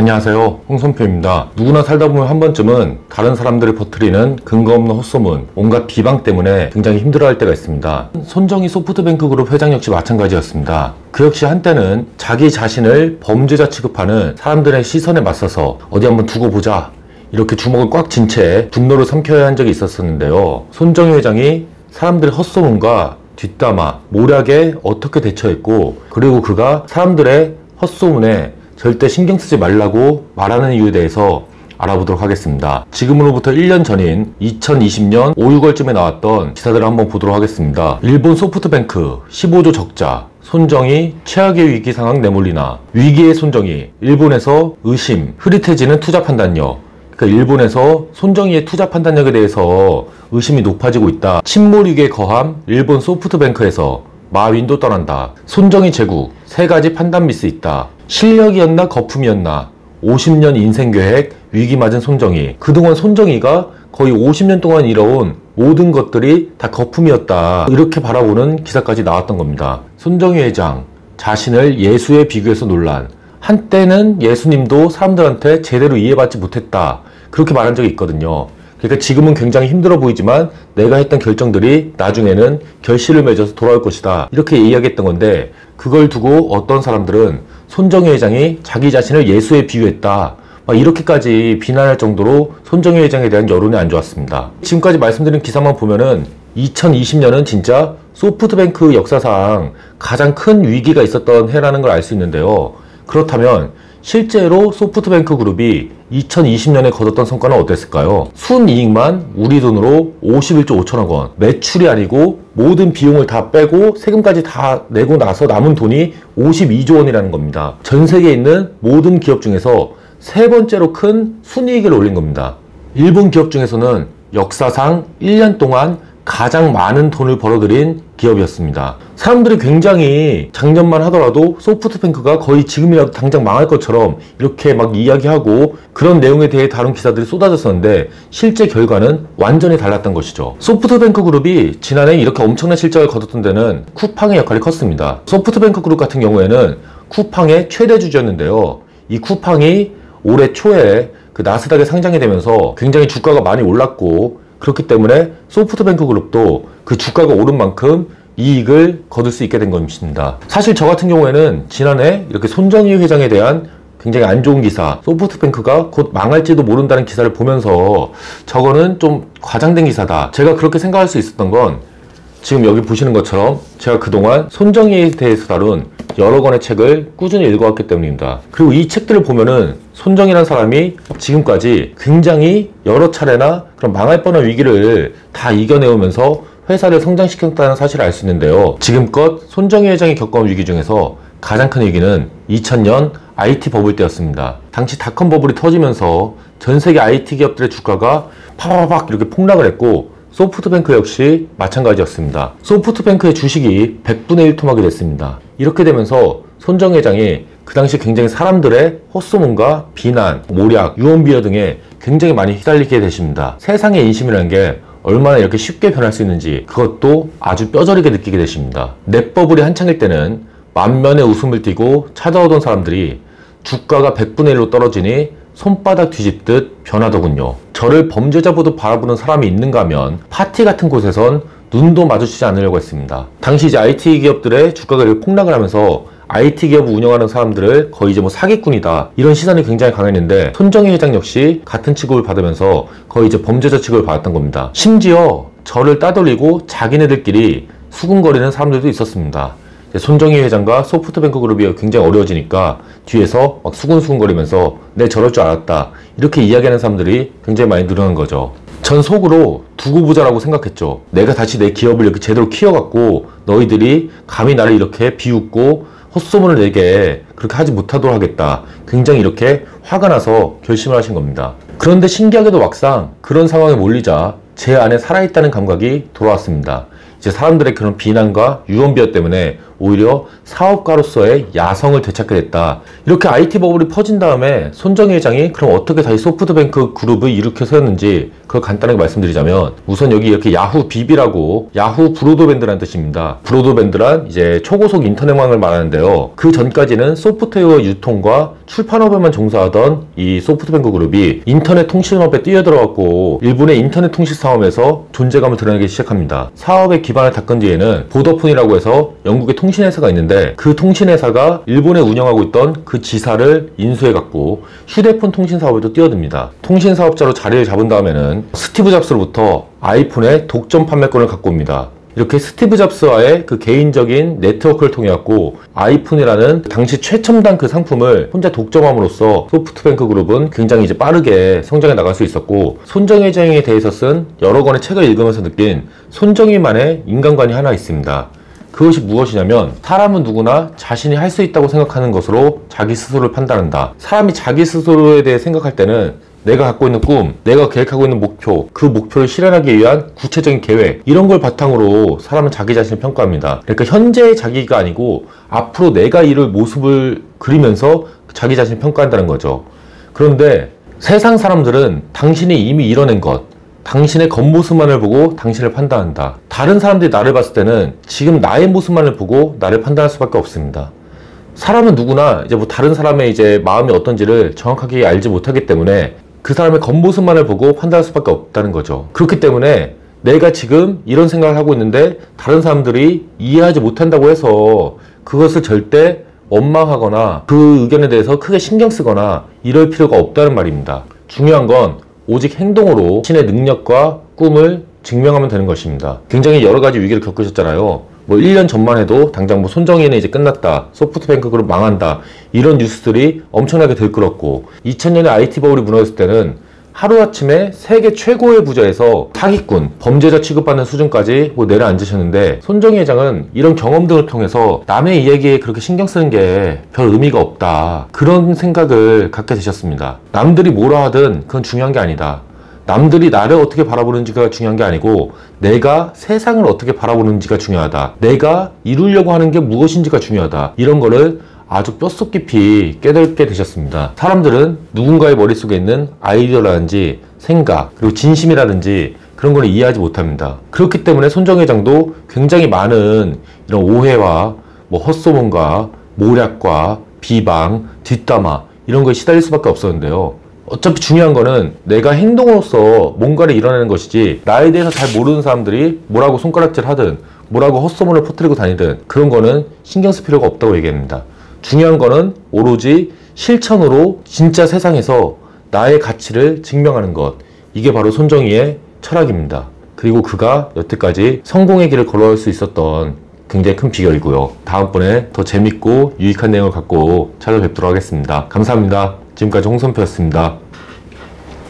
안녕하세요, 홍성표입니다. 누구나 살다 보면 한 번쯤은 다른 사람들이 퍼뜨리는 근거 없는 헛소문, 온갖 비방 때문에 굉장히 힘들어할 때가 있습니다. 손정희 소프트뱅크 그룹 회장 역시 마찬가지였습니다. 그 역시 한때는 자기 자신을 범죄자 취급하는 사람들의 시선에 맞서서 어디 한번 두고 보자, 이렇게 주먹을 꽉 쥔 채 분노를 삼켜야 한 적이 있었는데요. 손정희 회장이 사람들의 헛소문과 뒷담화, 모략에 어떻게 대처했고, 그리고 그가 사람들의 헛소문에 절대 신경 쓰지 말라고 말하는 이유에 대해서 알아보도록 하겠습니다. 지금으로부터 1년 전인 2020년 5, 6월쯤에 나왔던 기사들을 한번 보도록 하겠습니다. 일본 소프트뱅크 15조 적자, 손정희 최악의 위기 상황 내몰리나, 위기의 손정희, 일본에서 의심, 흐릿해지는 투자 판단력. 그러니까 일본에서 손정희의 투자 판단력에 대해서 의심이 높아지고 있다. 침몰 위기에 거함 일본 소프트뱅크에서 마윈도 떠난다. 손정희 제국 3가지 판단 미스 있다. 실력이었나 거품이었나, 50년 인생계획 위기 맞은 손정희. 그동안 손정희가 거의 50년 동안 이뤄온 모든 것들이 다 거품이었다, 이렇게 바라보는 기사까지 나왔던 겁니다. 손정희 회장 자신을 예수에 비교해서 논란. 한때는 예수님도 사람들한테 제대로 이해받지 못했다, 그렇게 말한 적이 있거든요. 그러니까 지금은 굉장히 힘들어 보이지만 내가 했던 결정들이 나중에는 결실을 맺어서 돌아올 것이다, 이렇게 이야기했던 건데, 그걸 두고 어떤 사람들은 손정희 회장이 자기 자신을 예수에 비유했다, 막 이렇게까지 비난할 정도로 손정희 회장에 대한 여론이 안 좋았습니다. 지금까지 말씀드린 기사만 보면은 2020년은 진짜 소프트뱅크 역사상 가장 큰 위기가 있었던 해라는 걸 알 수 있는데요. 그렇다면 실제로 소프트뱅크 그룹이 2020년에 거뒀던 성과는 어땠을까요? 순이익만 우리 돈으로 51조 5천억 원, 매출이 아니고 모든 비용을 다 빼고 세금까지 다 내고 나서 남은 돈이 52조 원이라는 겁니다. 전 세계에 있는 모든 기업 중에서 3번째로 큰 순이익을 올린 겁니다. 일본 기업 중에서는 역사상 1년 동안 가장 많은 돈을 벌어들인 기업이었습니다. 사람들이 굉장히 작년만 하더라도 소프트뱅크가 거의 지금이라도 당장 망할 것처럼 이렇게 막 이야기하고 그런 내용에 대해 다룬 기사들이 쏟아졌었는데, 실제 결과는 완전히 달랐던 것이죠. 소프트뱅크 그룹이 지난해 이렇게 엄청난 실적을 거뒀던 데는 쿠팡의 역할이 컸습니다. 소프트뱅크 그룹 같은 경우에는 쿠팡의 최대 주주였는데요. 이 쿠팡이 올해 초에 그 나스닥에 상장이 되면서 굉장히 주가가 많이 올랐고, 그렇기 때문에 소프트뱅크 그룹도 그 주가가 오른 만큼 이익을 거둘 수 있게 된 것입니다. 사실 저 같은 경우에는 지난해 이렇게 손정희 회장에 대한 굉장히 안 좋은 기사, 소프트뱅크가 곧 망할지도 모른다는 기사를 보면서 저거는 좀 과장된 기사다, 제가 그렇게 생각할 수 있었던 건, 지금 여기 보시는 것처럼 제가 그동안 손정희에 대해서 다룬 여러 권의 책을 꾸준히 읽어왔기 때문입니다. 그리고 이 책들을 보면은 손정희라는 사람이 지금까지 굉장히 여러 차례나 그런 망할 뻔한 위기를 다 이겨내오면서 회사를 성장시켰다는 사실을 알 수 있는데요. 지금껏 손정희 회장이 겪어온 위기 중에서 가장 큰 위기는 2000년 IT 버블 때였습니다. 당시 닷컴 버블이 터지면서 전 세계 IT 기업들의 주가가 파바박 이렇게 폭락을 했고, 소프트뱅크 역시 마찬가지였습니다. 소프트뱅크의 주식이 100분의 1 토막이 됐습니다. 이렇게 되면서 손정희 회장이 그 당시 굉장히 사람들의 헛소문과 비난, 모략, 유언비어 등에 굉장히 많이 휘달리게 되십니다. 세상의 인심이라는 게 얼마나 이렇게 쉽게 변할 수 있는지 그것도 아주 뼈저리게 느끼게 되십니다. 넷버블이 한창일 때는 만면에 웃음을 띠고 찾아오던 사람들이 주가가 100분의 1로 떨어지니 손바닥 뒤집듯 변하더군요. 저를 범죄자 보듯 바라보는 사람이 있는가 하면 파티 같은 곳에선 눈도 마주치지 않으려고 했습니다. 당시 이제 IT 기업들의 주가가 이렇게 폭락을 하면서 IT 기업을 운영하는 사람들을 거의 이제 뭐 사기꾼이다, 이런 시선이 굉장히 강했는데, 손정희 회장 역시 같은 취급을 받으면서 거의 이제 범죄자 취급을 받았던 겁니다. 심지어 저를 따돌리고 자기네들끼리 수군거리는 사람들도 있었습니다. 손정희 회장과 소프트뱅크 그룹이 굉장히 어려워지니까 뒤에서 막 수군수군거리면서 내 저럴 줄 알았다, 이렇게 이야기하는 사람들이 굉장히 많이 늘어난 거죠. 전 속으로 두고 보자라고 생각했죠. 내가 다시 내 기업을 이렇게 제대로 키워갖고 너희들이 감히 나를 이렇게 비웃고 헛소문을 내게 그렇게 하지 못하도록 하겠다, 굉장히 이렇게 화가 나서 결심을 하신 겁니다. 그런데 신기하게도 막상 그런 상황에 몰리자 제 안에 살아있다는 감각이 돌아왔습니다. 이제 사람들의 그런 비난과 유언비어 때문에 오히려 사업가로서의 야성을 되찾게 됐다. 이렇게 IT 버블이 퍼진 다음에 손정희 회장이 그럼 어떻게 다시 소프트뱅크 그룹을 일으켜 세웠는지 그걸 간단하게 말씀드리자면, 우선 여기 이렇게 야후 비비라고, 야후 브로드밴드라는 뜻입니다. 브로드밴드란 이제 초고속 인터넷망을 말하는데요. 그 전까지는 소프트웨어 유통과 출판업에만 종사하던 이 소프트뱅크 그룹이 인터넷 통신업에 뛰어들어갔고 일본의 인터넷 통신 사업에서 존재감을 드러내기 시작합니다. 사업의 기반을 닦은 뒤에는 보더폰이라고 해서 영국의 통신회사가 있는데, 그 통신회사가 일본에 운영하고 있던 그 지사를 인수해갖고 휴대폰 통신 사업에도 뛰어듭니다. 통신 사업자로 자리를 잡은 다음에는 스티브 잡스로부터 아이폰의 독점 판매권을 갖고 옵니다. 이렇게 스티브 잡스와의 그 개인적인 네트워크를 통해 갖고 아이폰이라는 당시 최첨단 그 상품을 혼자 독점함으로써 소프트뱅크 그룹은 굉장히 이제 빠르게 성장해 나갈 수 있었고, 손정희 회장에 대해서 쓴 여러 권의 책을 읽으면서 느낀 손정희만의 인간관이 하나 있습니다. 그것이 무엇이냐면, 사람은 누구나 자신이 할 수 있다고 생각하는 것으로 자기 스스로를 판단한다. 사람이 자기 스스로에 대해 생각할 때는 내가 갖고 있는 꿈, 내가 계획하고 있는 목표, 그 목표를 실현하기 위한 구체적인 계획, 이런 걸 바탕으로 사람은 자기 자신을 평가합니다. 그러니까 현재의 자기가 아니고 앞으로 내가 이룰 모습을 그리면서 자기 자신을 평가한다는 거죠. 그런데 세상 사람들은 당신이 이미 이뤄낸 것, 당신의 겉모습만을 보고 당신을 판단한다. 다른 사람들이 나를 봤을 때는 지금 나의 모습만을 보고 나를 판단할 수밖에 없습니다. 사람은 누구나 이제 뭐 다른 사람의 이제 마음이 어떤지를 정확하게 알지 못하기 때문에 그 사람의 겉모습만을 보고 판단할 수밖에 없다는 거죠. 그렇기 때문에 내가 지금 이런 생각을 하고 있는데 다른 사람들이 이해하지 못한다고 해서 그것을 절대 원망하거나 그 의견에 대해서 크게 신경 쓰거나 이럴 필요가 없다는 말입니다. 중요한 건 오직 행동으로 자신의 능력과 꿈을 증명하면 되는 것입니다. 굉장히 여러 가지 위기를 겪으셨잖아요. 뭐 1년 전만 해도 당장 뭐 손정희는 이제 끝났다, 소프트뱅크 그룹 망한다, 이런 뉴스들이 엄청나게 들끓었고, 2000년에 IT 버블이 무너졌을 때는 하루아침에 세계 최고의 부자에서 사기꾼, 범죄자 취급받는 수준까지 뭐 내려앉으셨는데, 손정희 회장은 이런 경험 등을 통해서 남의 이야기에 그렇게 신경 쓰는 게 별 의미가 없다, 그런 생각을 갖게 되셨습니다. 남들이 뭐라 하든 그건 중요한 게 아니다. 남들이 나를 어떻게 바라보는지가 중요한 게 아니고 내가 세상을 어떻게 바라보는지가 중요하다. 내가 이루려고 하는 게 무엇인지가 중요하다. 이런 거를 아주 뼛속 깊이 깨닫게 되셨습니다. 사람들은 누군가의 머릿속에 있는 아이디어라든지 생각, 그리고 진심이라든지 그런 걸 이해하지 못합니다. 그렇기 때문에 손정희 회장도 굉장히 많은 이런 오해와 뭐 헛소문과 모략과 비방, 뒷담화 이런 거에 시달릴 수밖에 없었는데요. 어차피 중요한 거는 내가 행동으로서 뭔가를 이뤄내는 것이지, 나에 대해서 잘 모르는 사람들이 뭐라고 손가락질 하든 뭐라고 헛소문을 퍼뜨리고 다니든 그런 거는 신경 쓸 필요가 없다고 얘기합니다. 중요한 거는 오로지 실천으로 진짜 세상에서 나의 가치를 증명하는 것, 이게 바로 손정희의 철학입니다. 그리고 그가 여태까지 성공의 길을 걸어갈 수 있었던 굉장히 큰 비결이고요. 다음번에 더 재밌고 유익한 내용을 갖고 찾아뵙도록 하겠습니다. 감사합니다. 지금까지 홍선표였습니다.